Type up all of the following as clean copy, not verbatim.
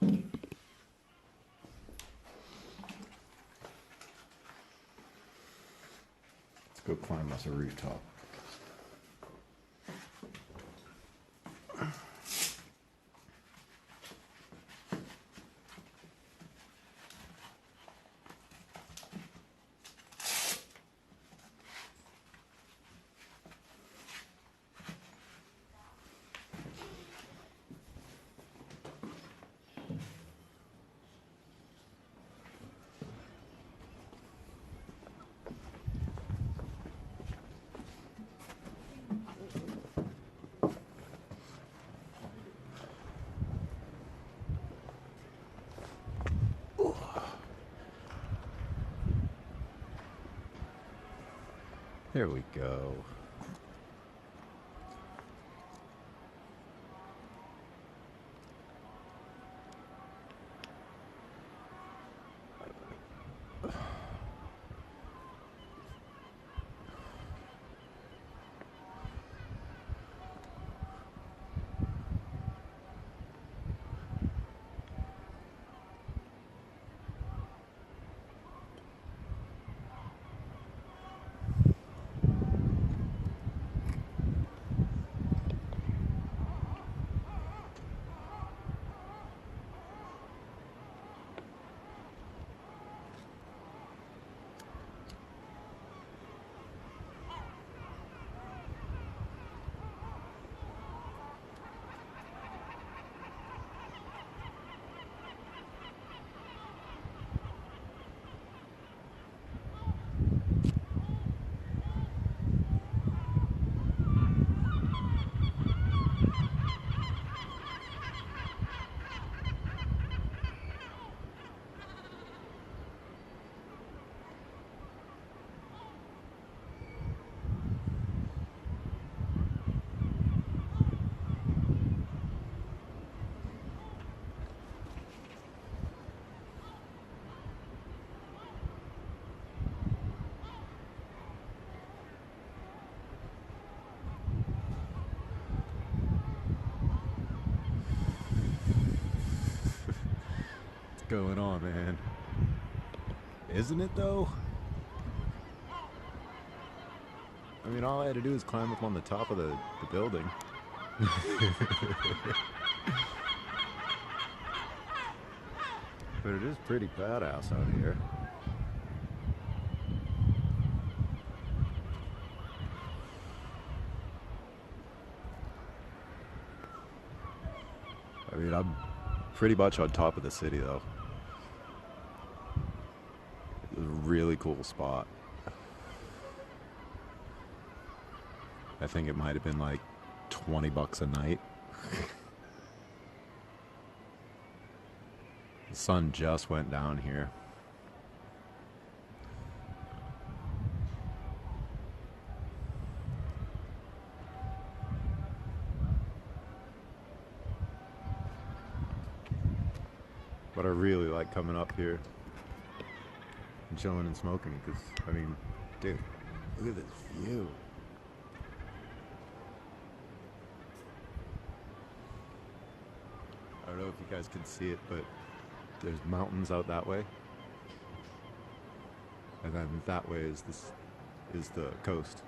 Let's go climb us a rooftop. There we go. Going on, man? Isn't it though? I mean, all I had to do is climb up on the top of the building. But it is pretty badass out here. I mean, I'm pretty much on top of the city though. It was a really cool spot. I think it might have been like $20 a night. The sun just went down here. But I really like coming up here and chilling and smoking because, I mean, dude, look at this view. I don't know if you guys can see it, but there's mountains out that way. And then that way is the coast.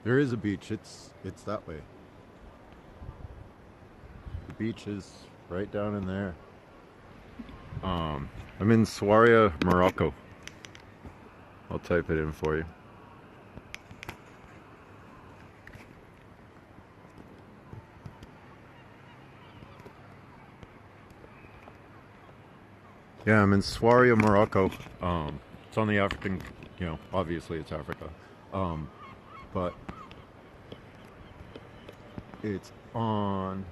There is a beach, it's that way. The beach is right down in there. I'm in Essaouira, Morocco. I'll type it in for you. Yeah, I'm in Essaouira, Morocco. It's on the African, you know, obviously it's Africa. But it's on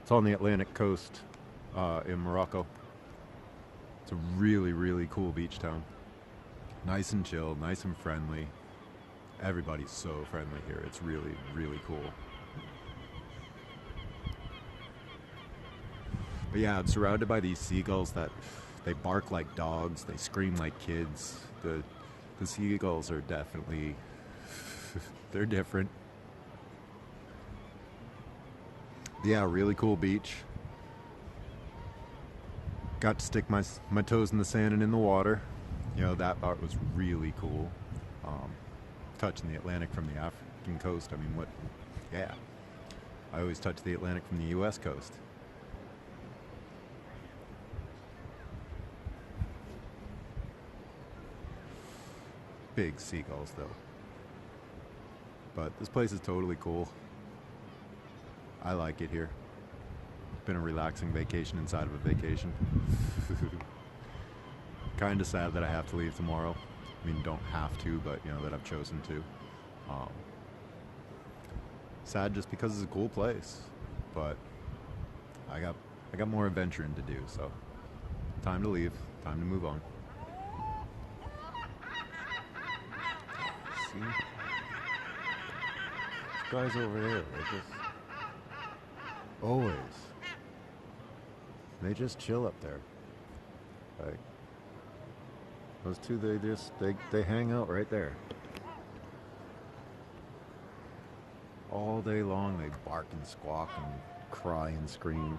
the Atlantic coast in Morocco. It's a really, really cool beach town. Nice and chill, nice and friendly. Everybody's so friendly here. It's really, really cool. But yeah, I'm surrounded by these seagulls that they bark like dogs, they scream like kids. The seagulls are definitely they're different. Yeah, really cool beach. Got to stick my toes in the sand and in the water. You know, that part was really cool. Um, Touching the Atlantic from the African coast. I mean, what? Yeah. I always touch the Atlantic from the U.S. coast. Big seagulls, though. But this place is totally cool. I like it here. Been a relaxing vacation inside of a vacation. Kind of sad that I have to leave tomorrow. I mean, don't have to, but you know that I've chosen to. Um, Sad just because it's a cool place, but I got more adventuring to do. So time to leave. Time to move on. See, these guys over there, they just always they just chill up there. Like those two, they hang out right there. All day long they bark and squawk and cry and scream.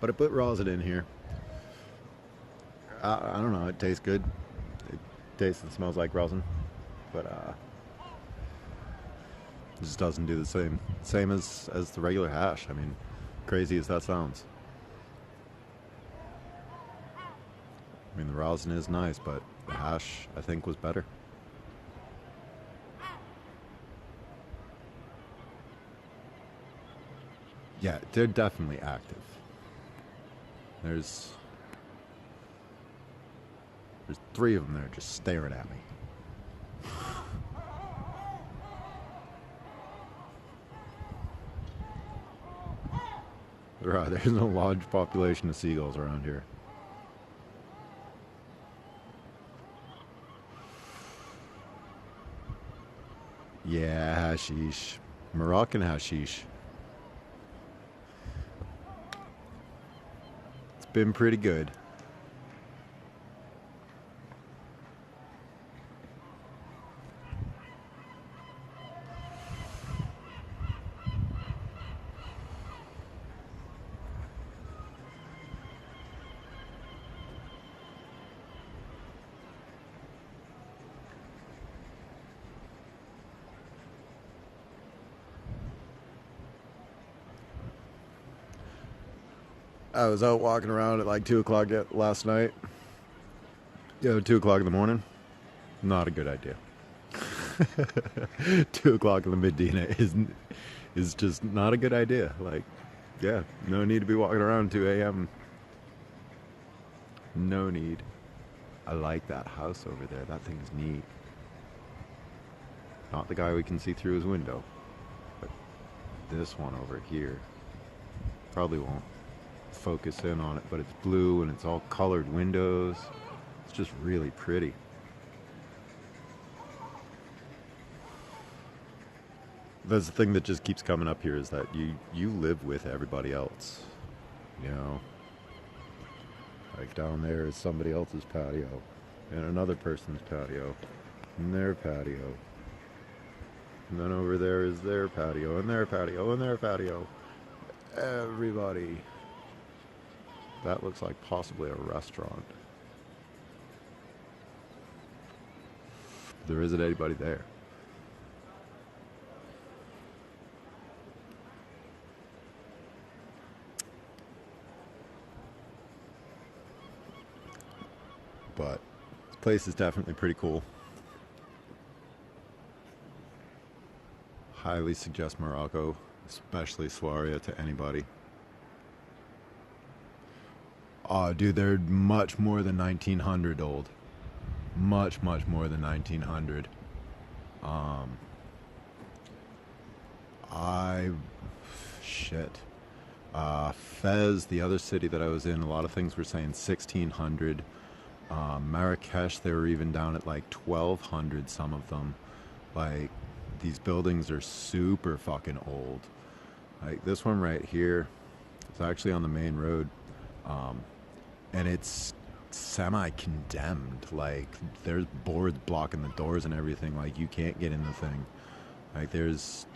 But I put rosin in here. I don't know, it tastes good. It tastes and smells like rosin. But it just doesn't do the same as the regular hash. I mean, crazy as that sounds. I mean, the rosin is nice, but the hash, I think, was better. Yeah, they're definitely active. There's three of them there just staring at me. There's no large population of seagulls around here. Yeah, hashish. Moroccan hashish. It's been pretty good. I was out walking around at like 2 o'clock last night. 2 o'clock in the morning. Not a good idea. 2 o'clock in the Medina is just not a good idea. Like, yeah, no need to be walking around 2 a.m. No need. I like that house over there. That thing's neat. Not the guy we can see through his window, but this one over here. Probably won't focus in on it, but it's blue and it's all colored windows. It's just really pretty. That's the thing that just keeps coming up here, is that you live with everybody else, you know. Like down there is somebody else's patio and another person's patio and their patio, and then over there is their patio and their patio and their patio. Everybody. That looks like possibly a restaurant. There isn't anybody there. But this place is definitely pretty cool. Highly suggest Morocco, especially Essaouira, to anybody. Oh, dude, they're much more than 1900 old. Much more than 1900. Shit. Fez, the other city that I was in, a lot of things were saying 1600. Marrakesh, they were even down at like 1200, some of them. Like, these buildings are super fucking old. Like, this one right here, it's actually on the main road. And it's semi-condemned. Like, there's boards blocking the doors and everything. Like, you can't get in the thing. Like, there's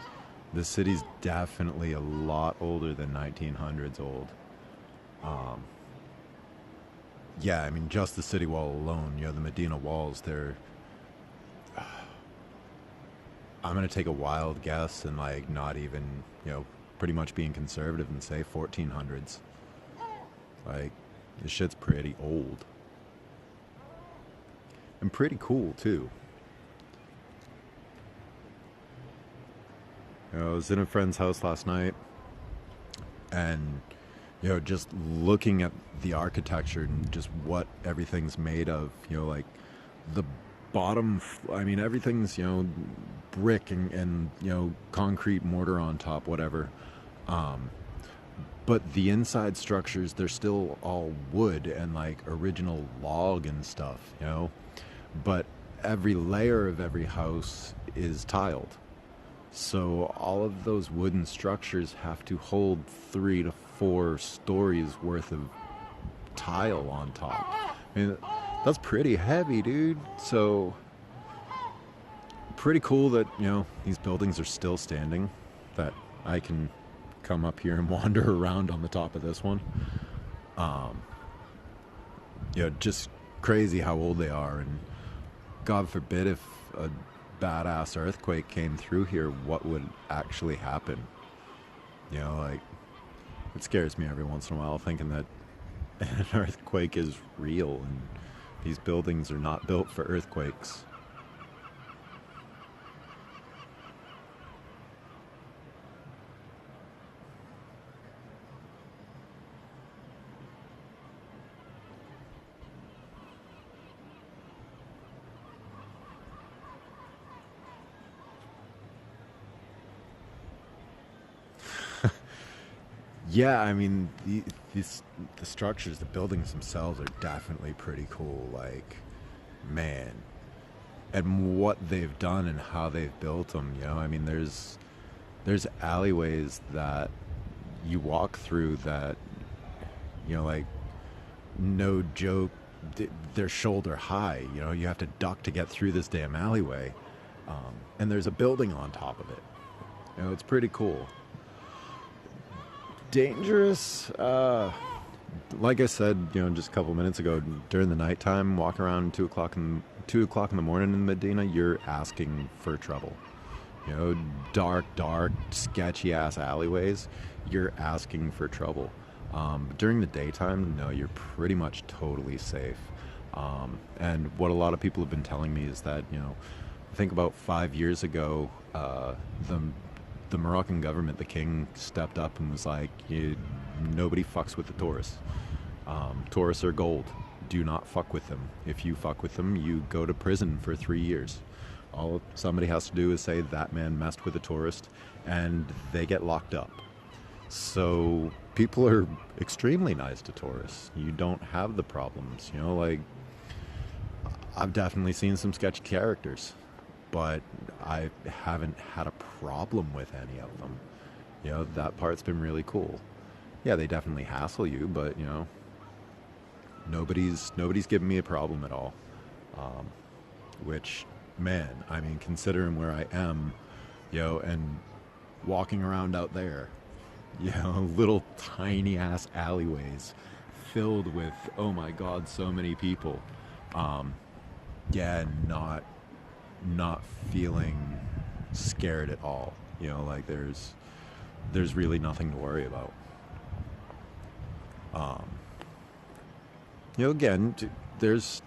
the city's definitely a lot older than 1900s old. Um, yeah, I mean, just the city wall alone, the Medina walls, I'm going to take a wild guess and, like, not even, pretty much being conservative and say 1400s. Like, this shit's pretty old. And pretty cool, too. I was in a friend's house last night, and just looking at the architecture and just what everything's made of, like the bottom, I mean, everything's, brick and concrete mortar on top, whatever. But the inside structures, they're still all wood and like original log and stuff, But every layer of every house is tiled. So all of those wooden structures have to hold 3 to 4 stories worth of tile on top. I mean, that's pretty heavy, dude. So pretty cool that, these buildings are still standing, that I can come up here and wander around on the top of this one. Just crazy how old they are, and God forbid if a badass earthquake came through here, what would actually happen? Like, it scares me every once in a while thinking that an earthquake is real and these buildings are not built for earthquakes. Yeah, I mean, the structures, the buildings themselves are definitely pretty cool. Like, man, and what they've done and how they've built them. I mean, there's alleyways that you walk through that, like, no joke, they're shoulder high. You have to duck to get through this damn alleyway, and there's a building on top of it. It's pretty cool. Dangerous, like I said, just a couple minutes ago, during the nighttime, walk around 2 o'clock in the morning in Medina, you're asking for trouble. Dark, sketchy ass alleyways, you're asking for trouble. During the daytime, no, you're pretty much totally safe. And what a lot of people have been telling me is that, I think about 5 years ago, the Moroccan government, the king, stepped up and was like, nobody fucks with the tourists. Tourists are gold. Do not fuck with them. If you fuck with them, you go to prison for 3 years. All somebody has to do is say that man messed with a tourist, and they get locked up. So people are extremely nice to tourists. You don't have the problems. Like, I've definitely seen some sketchy characters, but I haven't had a problem with any of them. That part's been really cool. Yeah, they definitely hassle you, but nobody's given me a problem at all. Which, man, I mean, considering where I am, and walking around out there, little tiny ass alleyways filled with, oh my God, so many people. Yeah, not feeling scared at all. Like there's really nothing to worry about. Again, there's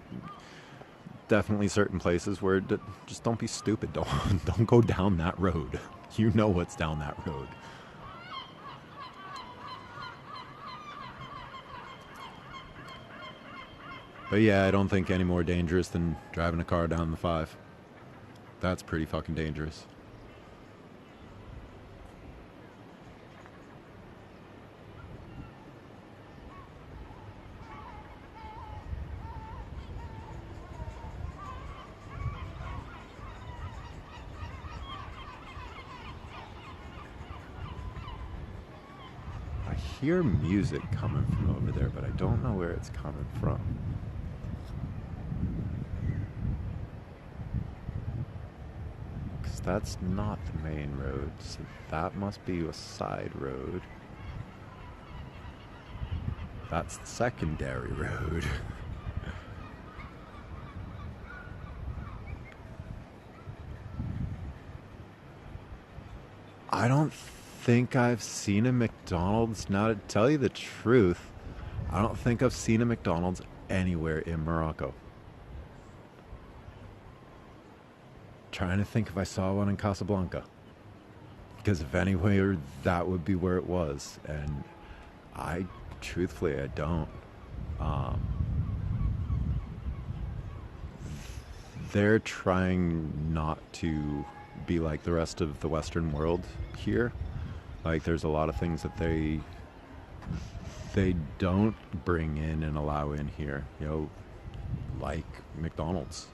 definitely certain places where just don't be stupid. Don't go down that road. You know what's down that road. But yeah, I don't think any more dangerous than driving a car down the 5. That's pretty fucking dangerous. I hear music coming from over there, but I don't know where it's coming from. that's not the main road, so that must be a side road. That's the secondary road. I don't think I've seen a McDonald's. Now, to tell you the truth, I don't think I've seen a McDonald's anywhere in Morocco. Trying to think if I saw one in Casablanca. Because if anywhere, that would be where it was. And truthfully, I don't. Um, they're trying not to be like the rest of the Western world here. Like, there's a lot of things that they don't bring in and allow in here, like McDonald's.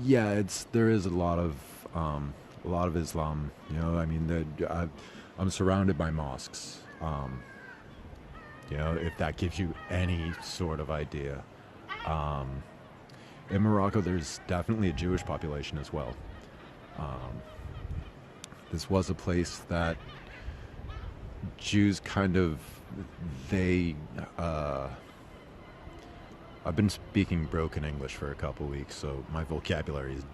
Yeah, there is a lot of Islam. I mean, I'm surrounded by mosques. If that gives you any sort of idea. In Morocco, there's definitely a Jewish population as well. This was a place that Jews they I've been speaking broken English for a couple weeks, so my vocabulary is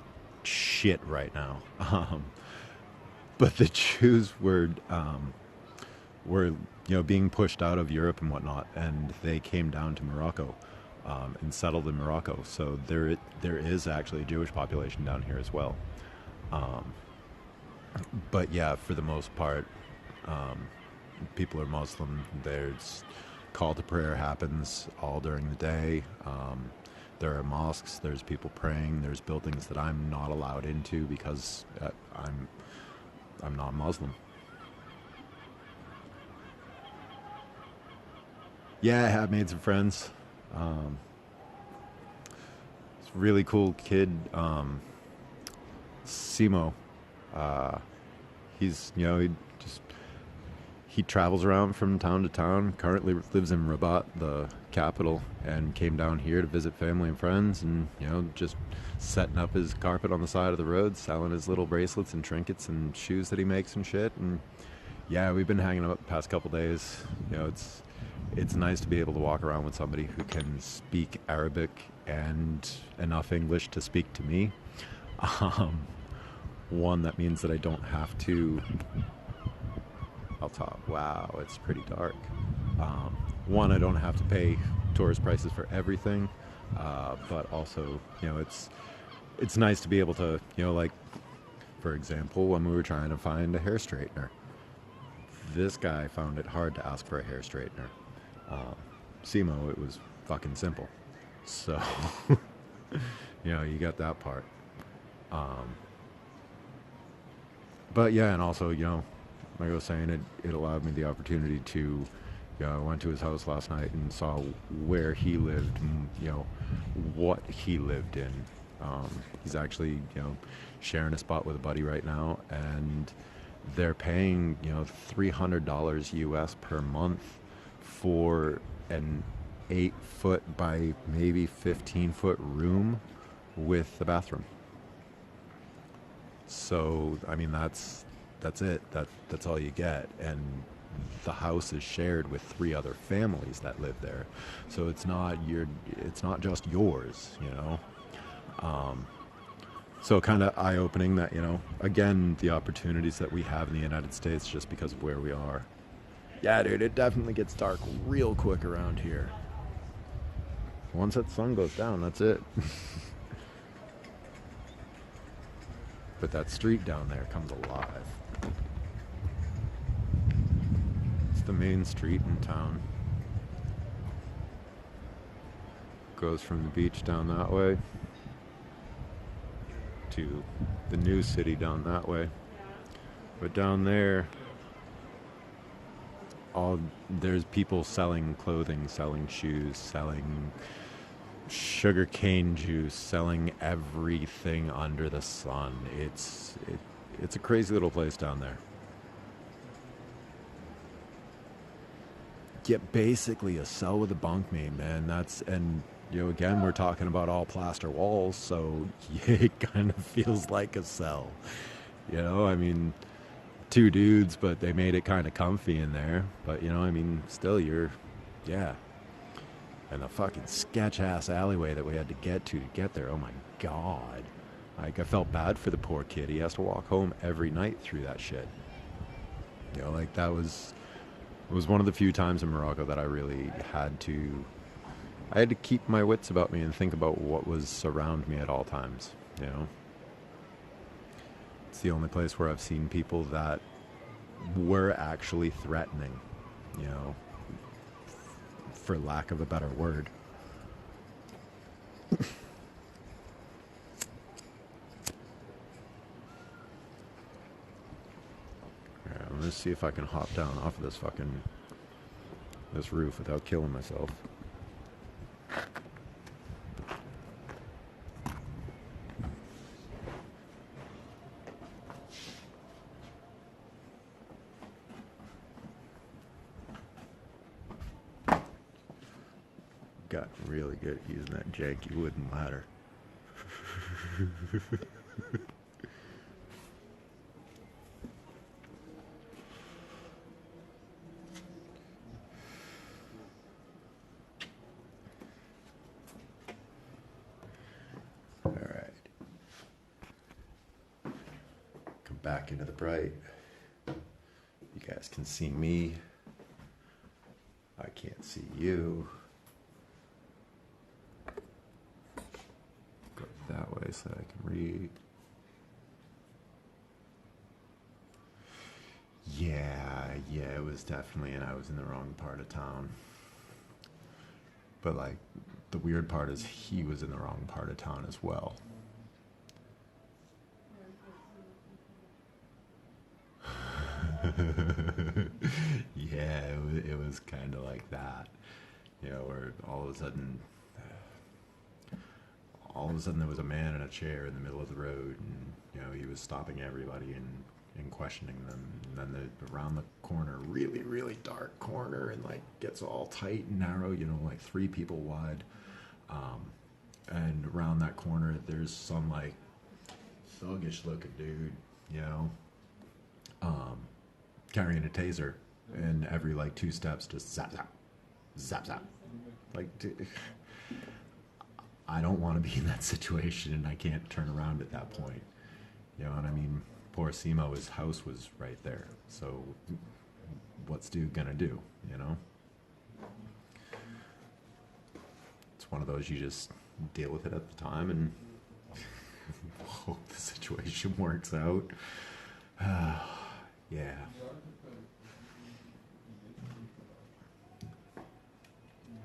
shit right now. But the Jews were being pushed out of Europe and whatnot, and they came down to Morocco and settled in Morocco. So there is actually a Jewish population down here as well. But yeah, for the most part, people are Muslim. There's call to prayer happens all during the day. There are mosques. There's people praying. There's buildings that I'm not allowed into because I'm not Muslim. Yeah, I have made some friends. It's a really cool kid, Simo. He's he travels around from town to town. Currently lives in Rabat, the capital, and came down here to visit family and friends, and just setting up his carpet on the side of the road, selling his little bracelets and trinkets and shoes that he makes and shit. And yeah, we've been hanging out the past couple days. It's nice to be able to walk around with somebody who can speak Arabic and enough English to speak to me. One, that means that I don't have to. I'll talk. Wow, it's pretty dark. One, I don't have to pay tourist prices for everything, but also, it's nice to be able to, like, for example, when we were trying to find a hair straightener, this guy found it hard to ask for a hair straightener. Simo, it was fucking simple. So, you got that part. But yeah, and also, like I was saying, it allowed me the opportunity to, I went to his house last night and saw where he lived and, what he lived in. He's actually, sharing a spot with a buddy right now, and they're paying, $300 US per month for an 8-foot by maybe 15-foot room with a bathroom. So, I mean, that's it. That's all you get. And the house is shared with 3 other families that live there. So it's not just yours, So kind of eye-opening that, again, the opportunities that we have in the United States just because of where we are. Yeah, dude, it definitely gets dark real quick around here. Once that sun goes down, that's it. But that street down there comes alive. It's the main street in town. Goes from the beach down that way to the new city down that way. But down there, there's people selling clothing, selling shoes, selling sugar cane juice, selling everything under the sun. It's a crazy little place down there. Yeah, basically a cell with a bunk mate, man. And You know, again, we're talking about all plaster walls, so it kind of feels like a cell. You know, I mean, two dudes, but they made it kind of comfy in there. But, you know, I mean, still, yeah. And the fucking sketch ass alleyway that we had to get there. Oh my God. Like, I felt bad for the poor kid. He has to walk home every night through that shit. You know, like, it was one of the few times in Morocco that I really I had to keep my wits about me and think about what was around me at all times, you know? It's the only place where I've seen people that were actually threatening, you know, for lack of a better word. Alright, let's see if I can hop down off of this roof without killing myself. Got really good at using that janky wooden ladder. Alright. Come back into the bright. You guys can see me. I can't see you. Go that way so I can read. Yeah, it was definitely, and I was in the wrong part of town. But like, the weird part is he was in the wrong part of town as well. Yeah, it was kind of like that. You know, where all of a sudden there was a man in a chair in the middle of the road, and you know he was stopping everybody and questioning them. And then around the corner, really really dark corner, and like gets all tight and narrow. You know, like 3 people wide. And around that corner, there's some like thuggish looking dude. You know, carrying a taser, and every like 2 steps, just zap zap, zap zap. Like, I don't want to be in that situation, and I can't turn around at that point. You know what I mean? Poor Simo, his house was right there. So, what's dude gonna do? You know? It's one of those you just deal with it at the time and hope the situation works out. Yeah.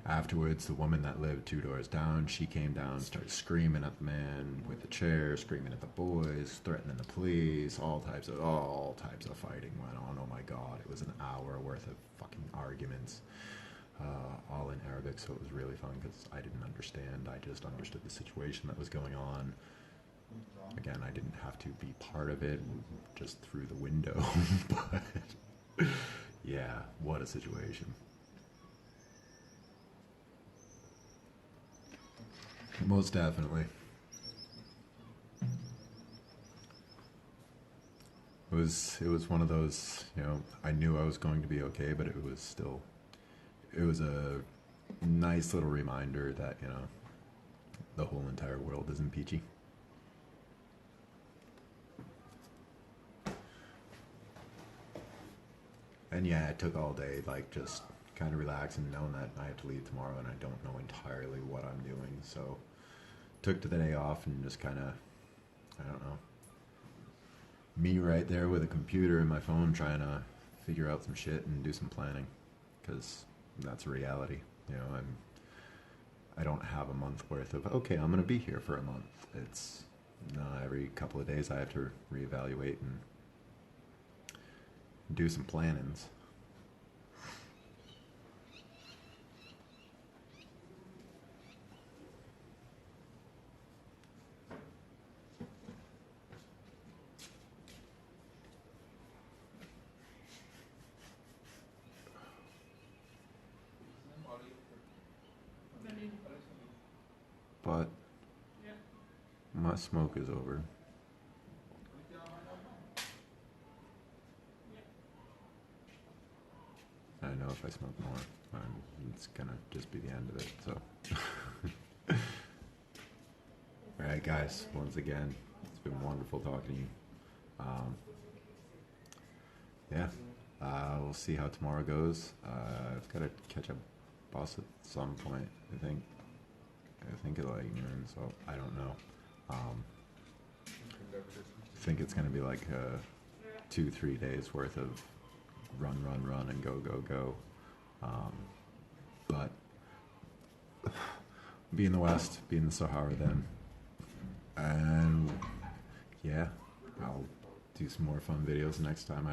Afterwards, the woman that lived 2 doors down, she came down, started screaming at the man with the chair, screaming at the boys, threatening the police. All types of fighting went on. Oh my God, it was an hour worth of fucking arguments, all in Arabic. So it was really fun because I didn't understand. I just understood the situation that was going on. Again, I didn't have to be part of it, just through the window. But yeah, what a situation. Most definitely. It was one of those, you know, I knew I was going to be okay, but it was a nice little reminder that, you know, the whole entire world isn't peachy. And yeah, it took all day, like just kind of relaxing, knowing that I have to leave tomorrow and I don't know entirely what I'm doing. So took the day off and just kind of, I don't know, me right there with a computer and my phone trying to figure out some shit and do some planning, because that's a reality. You know, I don't have a month worth of, okay, I'm gonna be here for a month. It's no, every couple of days I have to reevaluate and do some plannings. my smoke is over. I know if I smoke more, it's gonna just be the end of it, so. Alright guys, once again, it's been wonderful talking to you. Yeah, we'll see how tomorrow goes. I've got to catch a bus at some point, I think at like noon, so I don't know. I think it's gonna be like 2-3 days worth of run and go. But be in the West, be in the Sahara then. And yeah, I'll do some more fun videos next time I